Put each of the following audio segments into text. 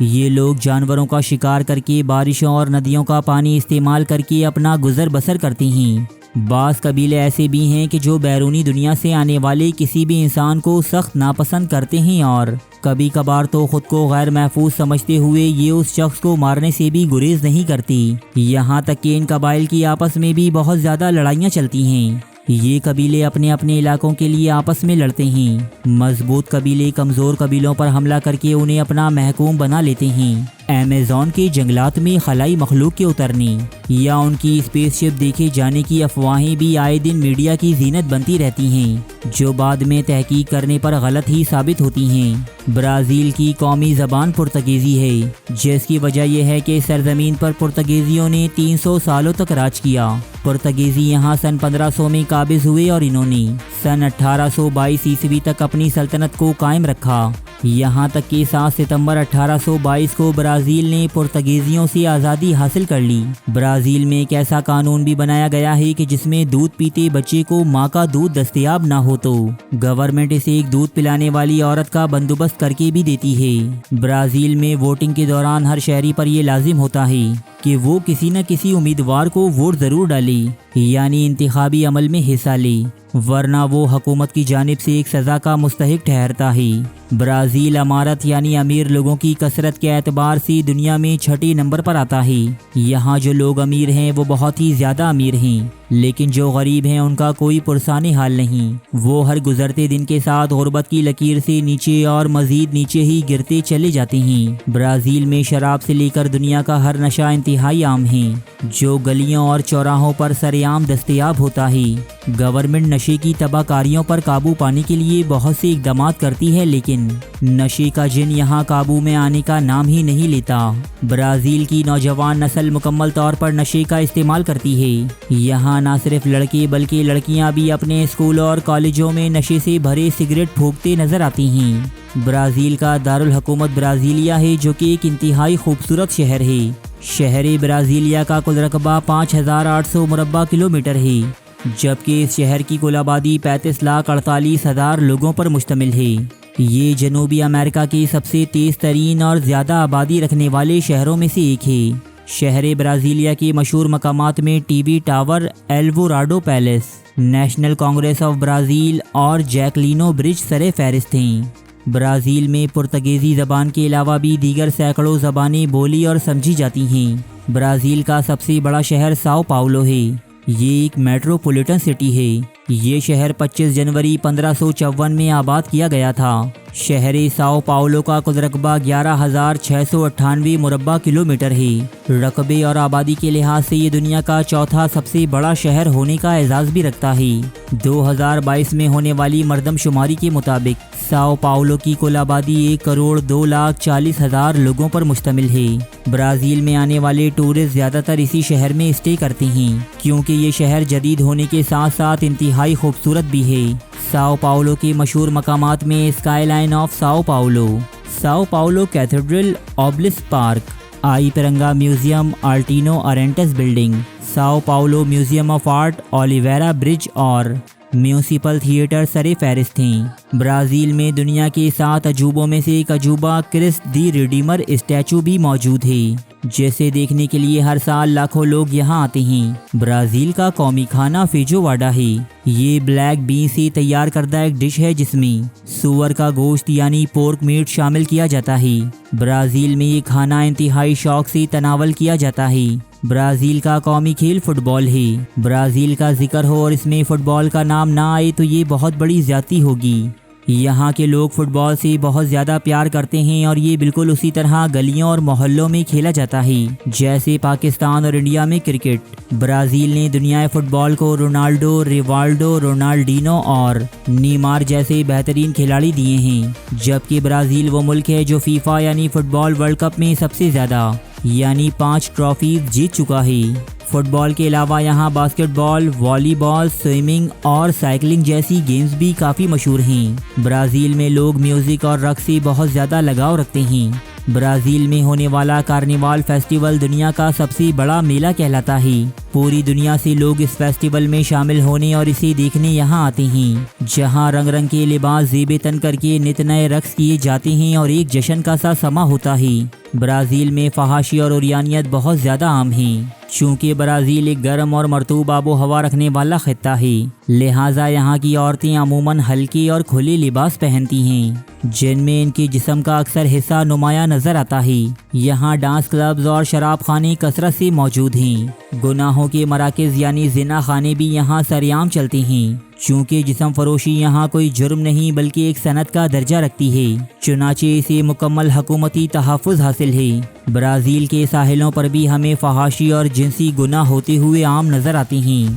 یہ لوگ جانوروں کا شکار کر کے بارشوں اور ندیوں کا پانی استعمال کر کے اپنا گزر بسر کرتے ہیں۔ بعض قبیلے ایسے بھی ہیں کہ جو بیرونی دنیا سے آنے والے کسی بھی انسان کو سخت ناپسند کرتے ہیں اور کبھی کبھار تو خود کو غیر محفوظ سمجھتے ہوئے یہ اس شخص کو مارنے سے بھی گریز نہیں کرتی۔ یہاں تک کہ ان قبائل کی آپس میں بھی بہت زیادہ لڑائیاں چلتی ہیں۔ یہ قبیلے اپنے اپنے علاقوں کے لیے آپس میں لڑتے ہیں۔ مضبوط قبیلے کمزور قبیلوں پر حملہ کر کے انہیں اپنا محکوم بنا لیتے ہیں۔ ایمیزون کے جنگلات میں خلائی مخلوق کے اترنے یا ان کی اسپیس شپ دیکھے جانے کی افواہیں بھی آئے دن میڈیا کی زینت بنتی رہتی ہیں، جو بعد میں تحقیق کرنے پر غلط ہی ثابت ہوتی ہیں۔ برازیل کی قومی زبان پرتگیزی ہے، جس کی وجہ یہ ہے کہ سرزمین پر پرتگیزیوں نے 300 سالوں تک راج کیا۔ پرتگیزی یہاں سن 1500 میں قابض ہوئے اور انہوں نے سن 1822 عیسوی تک اپنی سلطنت کو قائم رکھا، یہاں تک کہ 7 ستمبر 1822 کو برازیل نے پرتگیزیوں سے آزادی حاصل کر لی۔ برازیل میں ایک ایسا قانون بھی بنایا گیا ہے کہ جس میں دودھ پیتے بچے کو ماں کا دودھ دستیاب نہ ہو تو گورنمنٹ اسے ایک دودھ پلانے والی عورت کا بندوبست کر کے بھی دیتی ہے۔ برازیل میں ووٹنگ کے دوران ہر شہری پر یہ لازم ہوتا ہے کہ وہ کسی نہ کسی امیدوار کو ووٹ ضرور ڈالے، یعنی انتخابی عمل میں حصہ لے، ورنہ وہ حکومت کی جانب سے ایک سزا کا مستحق ٹھہرتا ہے۔ برازیل امارت یعنی امیر لوگوں کی کثرت کے اعتبار سے دنیا میں 6 نمبر پر آتا ہے۔ یہاں جو لوگ امیر ہیں وہ بہت ہی زیادہ امیر ہیں، لیکن جو غریب ہیں ان کا کوئی پرسان حال نہیں۔ وہ ہر گزرتے دن کے ساتھ غربت کی لکیر سے نیچے اور مزید نیچے ہی گرتے چلے جاتے ہیں۔ برازیل میں شراب سے لے کر دنیا کا ہر نشہ انتہائی عام ہے، جو گلیوں اور چوراہوں پر سرعام دستیاب ہوتا ہے۔ گورنمنٹ نشے کی تباہ کاریوں پر قابو پانے کے لیے بہت سے اقدامات کرتی ہے، لیکن نشے کا جن یہاں قابو میں آنے کا نام ہی نہیں لیتا۔ برازیل کی نوجوان نسل مکمل طور پر نشے کا استعمال کرتی ہے۔ یہاں نہ صرف لڑکے بلکہ لڑکیاں بھی اپنے اسکولوں اور کالجوں میں نشے سے بھرے سگریٹ پھونکتے نظر آتی ہیں۔ برازیل کا دارالحکومت برازیلیا ہے، جو کہ ایک انتہائی خوبصورت شہر ہے۔ شہر برازیلیا کا کل رقبہ 5800 مربع کلومیٹر ہے، جبکہ اس شہر کی کل آبادی 35,48,000 لوگوں پر مشتمل ہے۔ یہ جنوبی امریکہ کے سب سے تیز ترین اور زیادہ آبادی رکھنے والے شہروں میں سے ایک ہے۔ شہر برازیلیا کے مشہور مقامات میں T V tower, Alvorada Palace, National Congress of Brazil اور جیکلینو برج سر فہرست ہیں۔ برازیل میں پرتگیزی زبان کے علاوہ بھی دیگر سینکڑوں زبانیں بولی اور سمجھی جاتی ہیں۔ برازیل کا سب سے بڑا شہر ساؤ پاؤلو ہے۔ یہ ایک میٹروپولیٹن سٹی ہے۔ یہ شہر 25 جنوری 1554 میں آباد کیا گیا تھا۔ شہر ساؤ پاؤلو کا کل رقبہ 11,698 مربع کلومیٹر ہے۔ رقبے اور آبادی کے لحاظ سے یہ دنیا کا چوتھا سب سے بڑا شہر ہونے کا اعزاز بھی رکھتا ہے۔ 2022 میں ہونے والی مردم شماری کے مطابق ساؤ پاؤلو کی کل آبادی 1,02,40,000 لوگوں پر مشتمل ہے۔ برازیل میں آنے والے ٹورسٹ زیادہ تر اسی شہر میں اسٹے کرتے ہیں، کیونکہ یہ شہر جدید ہونے کے ساتھ ساتھ انتہائی خوبصورت بھی ہے۔ ساؤ پاؤلو کے مشہور مقامات میں sky line of Sao Paulo cathedral, obelisk park, Ipiranga museum, Altino Arantes building, Sao Paulo museum of art, Oliveira bridge اور میونسپل تھیٹر سر فہرست ہیں۔ برازیل میں دنیا کے 7 عجوبوں میں سے ایک عجوبہ کرسٹ دی ریڈیمر اسٹیچو بھی موجود ہے، جسے دیکھنے کے لیے ہر سال لاکھوں لوگ یہاں آتے ہیں۔ برازیل کا قومی کھانا فیجواڈا ہے۔ یہ بلیک بین سے تیار کردہ ایک ڈش ہے جس میں سور کا گوشت یعنی پورک میٹ شامل کیا جاتا ہے۔ برازیل میں یہ کھانا انتہائی شوق سے تناول کیا جاتا ہے۔ برازیل کا قومی کھیل فٹ بال ہے۔ برازیل کا ذکر ہو اور اس میں فٹ بال کا نام نہ آئے تو یہ بہت بڑی زیادتی ہوگی۔ یہاں کے لوگ فٹ بال سے بہت زیادہ پیار کرتے ہیں اور یہ بالکل اسی طرح گلیوں اور محلوں میں کھیلا جاتا ہے جیسے پاکستان اور انڈیا میں کرکٹ۔ برازیل نے دنیا فٹ بال کو رونالڈو، ریوالڈو، رونالڈینو اور نیمار جیسے بہترین کھلاڑی دیے ہیں، جبکہ برازیل وہ ملک ہے جو فیفا یعنی فٹ بال ورلڈ کپ میں سب سے زیادہ یعنی 5 ٹرافیز جیت چکا ہے۔ فٹ بال کے علاوہ یہاں باسکٹ بال، والی بال، سوئمنگ اور سائیکلنگ جیسی گیمز بھی کافی مشہور ہیں۔ برازیل میں لوگ میوزک اور رقص سے بہت زیادہ لگاؤ رکھتے ہیں۔ برازیل میں ہونے والا کارنیوال فیسٹیول دنیا کا سب سے بڑا میلہ کہلاتا ہے۔ پوری دنیا سے لوگ اس فیسٹیول میں شامل ہونے اور اسے دیکھنے یہاں آتے ہیں، جہاں رنگ رنگ کے لباس زیب تن کر کے نت نئے رقص کیے جاتے ہیں اور ایک جشن کا سا سما ہوتا ہے۔ برازیل میں فحاشی اور عریانیت بہت زیادہ عام ہیں، چونکہ برازیل ایک گرم اور مرطوب آب و ہوا رکھنے والا خطہ ہے، لہٰذا یہاں کی عورتیں عموماً ہلکے اور کھلے لباس پہنتی ہیں، جن میں ان کے جسم کا اکثر حصہ نمایاں نظر آتا ہے۔ یہاں ڈانس کلبز اور شراب خانے کثرت سے موجود ہیں۔ گناہوں کے مراکز یعنی زنا خانے بھی یہاں سرعام چلتے ہیں، چونکہ جسم فروشی یہاں کوئی جرم نہیں بلکہ ایک صنعت کا درجہ رکھتی ہے، چنانچہ اسے مکمل حکومتی تحفظ حاصل ہے۔ برازیل کے ساحلوں پر بھی ہمیں فحاشی اور جنسی گناہ ہوتے ہوئے عام نظر آتے ہیں۔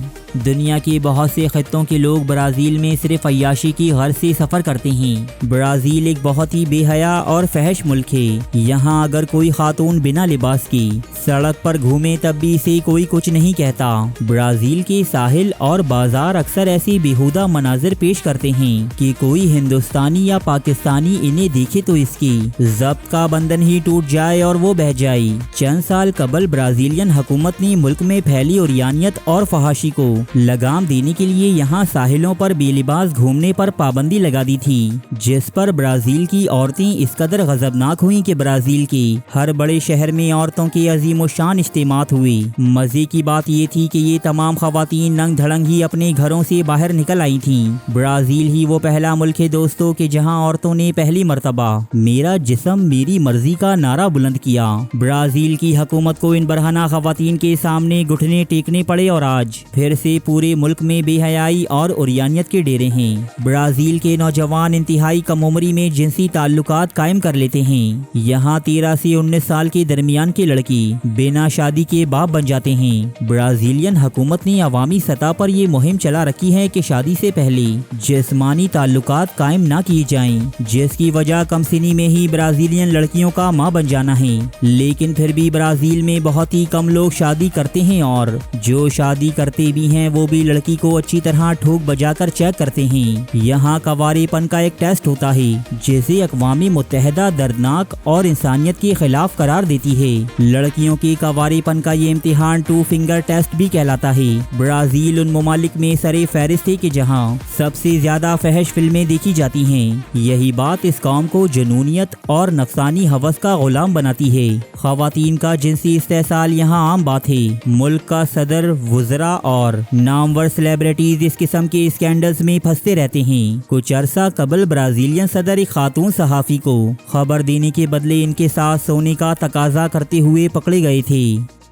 دنیا کے بہت سے خطوں کے لوگ برازیل میں صرف عیاشی کی غرض سے سفر کرتے ہیں۔ برازیل ایک بہت ہی بے حیا اور فحش ملک ہے۔ یہاں اگر کوئی خاتون بنا لباس کی سڑک پر گھومے تب بھی اسے کوئی کچھ نہیں کہتا۔ برازیل کے ساحل اور بازار اکثر ایسی بیہودہ مناظر پیش کرتے ہیں کہ کوئی ہندوستانی یا پاکستانی انہیں دیکھے تو اس کی ضبط کا بندھن ہی ٹوٹ جائے اور وہ بہہ جائے۔ چند سال قبل برازیلین حکومت نے ملک میں پھیلی عریانیت اور فحاشی کو لگام دینے کے لیے یہاں ساحلوں پر بے لباس گھومنے پر پابندی لگا دی تھی، جس پر برازیل کی عورتیں اس قدر غضبناک ہوئیں کہ برازیل کے ہر بڑے شہر میں عورتوں کے عظیم الشان اجتماعات ہوئے۔ مزے کی بات یہ تھی کہ یہ تمام خواتین ننگ دھڑنگ ہی اپنے گھروں سے باہر نکل آئی تھیں۔ برازیل ہی وہ پہلا ملک ہے دوستوں کہ جہاں عورتوں نے پہلی مرتبہ میرا جسم میری مرضی کا نعرہ بلند کیا۔ برازیل کی حکومت کو ان برہنہ خواتین کے سامنے گھٹنے ٹیکنے پڑے اور آج پھر سے پورے ملک میں بے حیائی اور عریانیت کے ڈیرے ہیں۔ برازیل کے نوجوان انتہائی کم عمری میں جنسی تعلقات قائم کر لیتے ہیں۔ یہاں 13 سے 19 سال کے درمیان کے لڑکی بنا شادی کے باپ بن جاتے ہیں۔ برازیلین حکومت نے عوامی سطح پر یہ مہم چلا رکھی ہے کہ شادی سے پہلے جسمانی تعلقات قائم نہ کیے جائیں، جس کی وجہ کم سنی میں ہی برازیلین لڑکیوں کا ماں بن جانا ہے۔ لیکن پھر بھی برازیل میں بہت ہی کم لوگ شادی کرتے ہیں اور جو شادی کرتے بھی ہیں وہ بھی لڑکی کو اچھی طرح ٹھوک بجا کر چیک کرتے ہیں۔ یہاں کنوارے پن کا ایک ٹیسٹ ہوتا ہے جسے اقوام متحدہ دردناک اور انسانیت کے خلاف قرار دیتی ہے۔ لڑکیوں کے کنوارے پن کا یہ امتحان 2 فنگر ٹیسٹ بھی کہلاتا ہے۔ برازیل ان ممالک میں سر فہرست ہے کہ جہاں سب سے زیادہ فحش فلمیں دیکھی جاتی ہیں۔ یہی بات اس قوم کو جنونیت اور نفسانی ہوس کا غلام بناتی ہے۔ خواتین کا جنسی استحصال یہاں عام بات ہے۔ ملک کا صدر، وزراء اور نامور سیلیبریٹیز اس قسم کے اسکینڈلز میں پھنستے رہتے ہیں۔ کچھ عرصہ قبل برازیلین صدر ایک خاتون صحافی کو خبر دینے کے بدلے ان کے ساتھ سونے کا تقاضا کرتے ہوئے پکڑے گئے تھے۔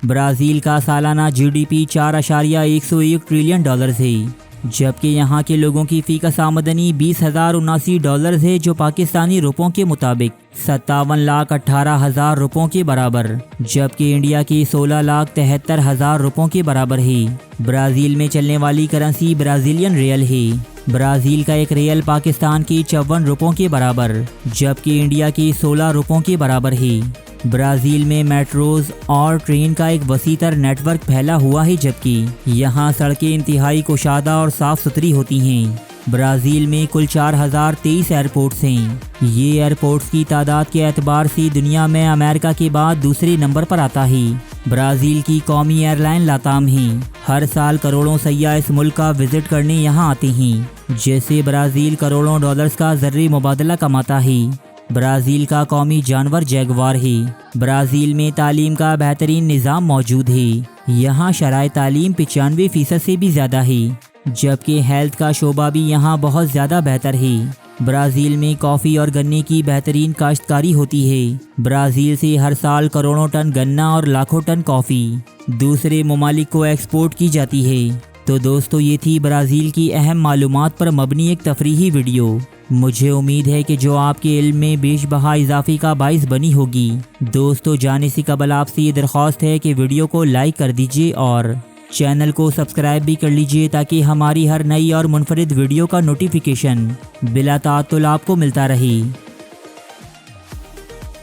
برازیل کا سالانہ GDP 4.101 ٹریلین ڈالرز ہے، جبکہ یہاں کے لوگوں کی فی کس آمدنی $20,079 ہے، جو پاکستانی روپوں کے مطابق 57,18,000 روپوں کے برابر، جبکہ انڈیا کی 16,73,000 روپوں کے برابر ہے۔ برازیل میں چلنے والی کرنسی برازیلین ریل ہے۔ برازیل کا ایک ریل پاکستان کی 54 روپوں کے برابر، جبکہ انڈیا کی 16 روپوں کے برابر ہے۔ برازیل میں میٹروز اور ٹرین کا ایک وسیع تر نیٹ ورک پھیلا ہوا ہے، جبکہ یہاں سڑکیں انتہائی کشادہ اور صاف ستھری ہوتی ہیں۔ برازیل میں کل 4023 ایئرپورٹس ہیں۔ یہ ایئرپورٹس کی تعداد کے اعتبار سے دنیا میں امریکہ کے بعد دوسرے نمبر پر آتا ہے۔ برازیل کی قومی ایئر لائن لاتام ہیں۔ ہر سال کروڑوں سیاح اس ملک کا وزٹ کرنے یہاں آتے ہیں، جس سے برازیل کروڑوں ڈالرز کا زرعی مبادلہ کماتا ہے۔ برازیل کا قومی جانور جیگوار ہے۔ برازیل میں تعلیم کا بہترین نظام موجود ہے۔ یہاں شرائط تعلیم 95% سے بھی زیادہ ہے، جبکہ ہیلتھ کا شعبہ بھی یہاں بہت زیادہ بہتر ہے۔ برازیل میں کافی اور گنے کی بہترین کاشتکاری ہوتی ہے۔ برازیل سے ہر سال کروڑوں ٹن گنا اور لاکھوں ٹن کافی دوسرے ممالک کو ایکسپورٹ کی جاتی ہے۔ تو دوستو، یہ تھی برازیل کی اہم معلومات پر مبنی ایک تفریحی ویڈیو۔ مجھے امید ہے کہ جو آپ کے علم میں بیش بہا اضافے کا باعث بنی ہوگی۔ دوستو، جانے سے قبل آپ سے یہ درخواست ہے کہ ویڈیو کو لائک کر دیجیے اور چینل کو سبسکرائب بھی کر لیجیے تاکہ ہماری ہر نئی اور منفرد ویڈیو کا نوٹیفیکیشن بلا تعطل آپ کو ملتا رہے۔